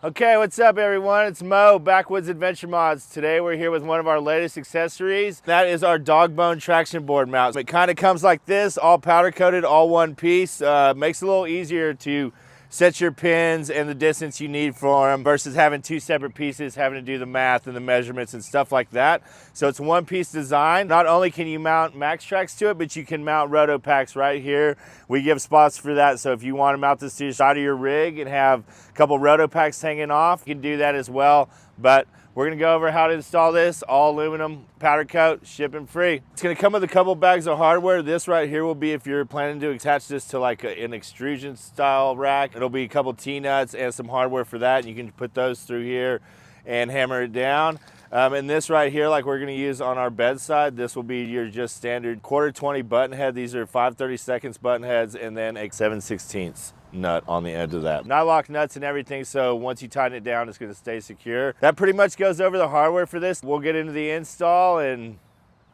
Okay, what's up everyone? It's Mo, Backwoods Adventure Mods. Today we're here with one of our latest accessories. That is our Dogbone traction board mount. It kind of comes like this, all powder coated, all one piece. Makes it a little easier to set your pins and the distance you need for them versus having two separate pieces, having to do the math and the measurements and stuff like that. So it's one piece design. Not only can you mount max tracks to it, but you can mount Rotopax right here. We give spots for that. So if you want to mount this to the side of your rig and have a couple Rotopax hanging off, you can do that as well. But we're gonna go over how to install this, all aluminum, powder coat, shipping free. It's gonna come with a couple bags of hardware. This right here will be if you're planning to attach this to like an extrusion style rack. It'll be a couple T-nuts and some hardware for that. You can put those through here and hammer it down. And this right here, like we're gonna use on our bedside, this will be your just standard 1/4-20 button head. These are 5/32 button heads and then a 7/16 nut on the end of that. Nylock nuts and everything, so once you tighten it down, it's gonna stay secure. That pretty much goes over the hardware for this. We'll get into the install and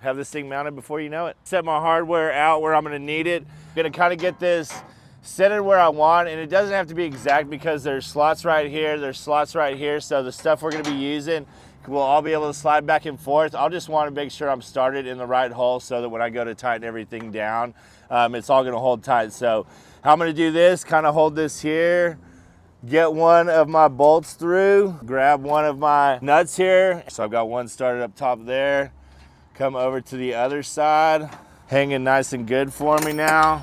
have this thing mounted before you know it. Set my hardware out where I'm gonna need it. I'm gonna kind of get this centered where I want, and it doesn't have to be exact because there's slots right here, there's slots right here, so the stuff we're gonna be using we'll all be able to slide back and forth. I'll just want to make sure I'm started in the right hole so that when I go to tighten everything down, it's all gonna hold tight. So how I'm gonna do this, kind of hold this here, get one of my bolts through, grab one of my nuts here. So I've got one started up top there, come over to the other side, hanging nice and good for me now.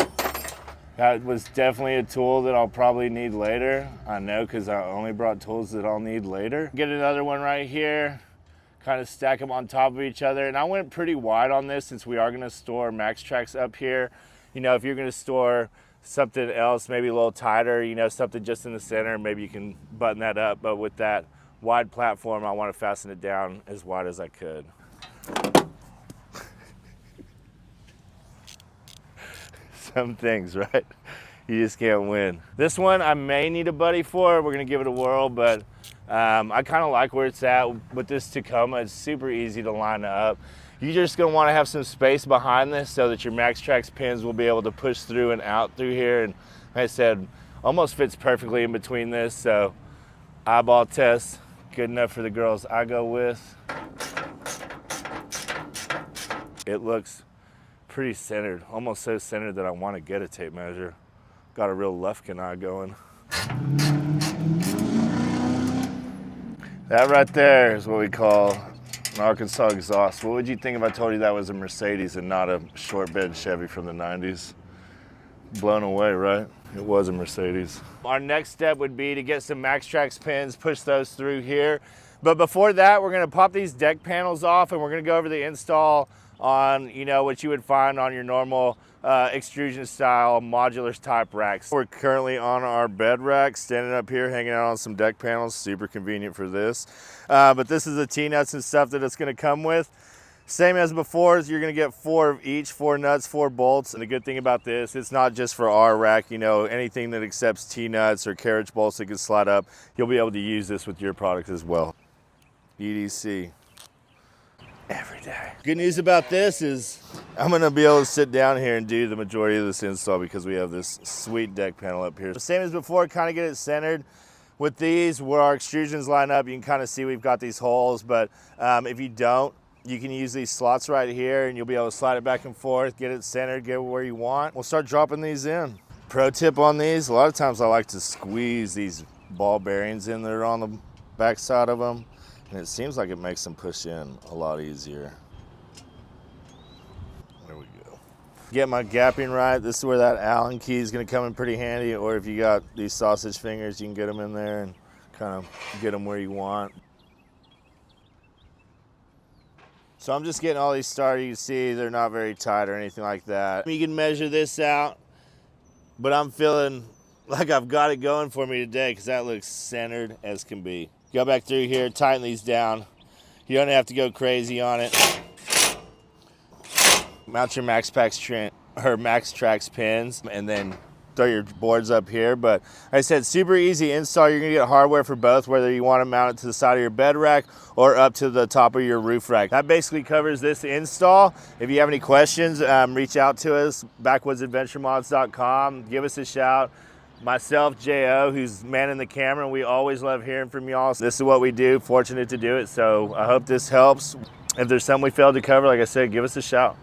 That was definitely a tool that I'll probably need later. I know, because I only brought tools that I'll need later. Get another one right here, kind of stack them on top of each other. And I went pretty wide on this since we are gonna store max tracks up here. You know, if you're gonna store something else, maybe a little tighter, you know, something just in the center, maybe you can button that up. But with that wide platform, I want to fasten it down as wide as I could. Some things, right? You just can't win. This one I may need a buddy for. We're gonna give it a whirl, but I kind of like where it's at with this Tacoma. It's super easy to line up. You're just gonna want to have some space behind this so that your max tracks pins will be able to push through and out through here. And like I said, almost fits perfectly in between this. So eyeball test, good enough for the girls I go with. It looks pretty centered, almost so centered that I want to get a tape measure. Got a real Lufkin eye going. That right there is what we call an Arkansas exhaust. What would you think if I told you that was a Mercedes and not a short bed Chevy from the 90s? Blown away, right? It was a Mercedes. Our next step would be to get some max tracks pins, push those through here. But before that, we're gonna pop these deck panels off and we're gonna go over the install on, you know, what you would find on your normal extrusion style modular type racks. We're currently on our bed rack, standing up here, hanging out on some deck panels, super convenient for this. But this is the T-nuts and stuff that it's gonna come with. Same as before, you're gonna get 4 of each, 4 nuts, 4 bolts. And the good thing about this, it's not just for our rack, you know, anything that accepts T-nuts or carriage bolts that can slide up, you'll be able to use this with your product as well. EDC. Every day. Good news about this is I'm gonna be able to sit down here and do the majority of this install because we have this sweet deck panel up here. Same as before, kind of get it centered. With these, where our extrusions line up, you can kind of see we've got these holes, but if you don't, you can use these slots right here and you'll be able to slide it back and forth, get it centered, get it where you want. We'll start dropping these in. Pro tip on these, a lot of times I like to squeeze these ball bearings in that are on the back side of them. And it seems like it makes them push in a lot easier. There we go. Get my gapping right. This is where that Allen key is gonna come in pretty handy, or if you got these sausage fingers, you can get them in there and kind of get them where you want. So I'm just getting all these started. You can see they're not very tight or anything like that. You can measure this out, but I'm feeling like I've got it going for me today because that looks centered as can be. Go back through here, tighten these down. You don't have to go crazy on it. Mount your max tracks pins and then throw your boards up here. But like I said, super easy install. You're gonna get hardware for both, whether you want to mount it to the side of your bed rack or up to the top of your roof rack. That basically covers this install. If you have any questions, reach out to us, backwoodsadventuremods.com. Give us a shout. myself, J.O., who's manning the camera. We always love hearing from y'all. This is what we do, fortunate to do it. So I hope this helps. If there's something we failed to cover, like I said, give us a shout.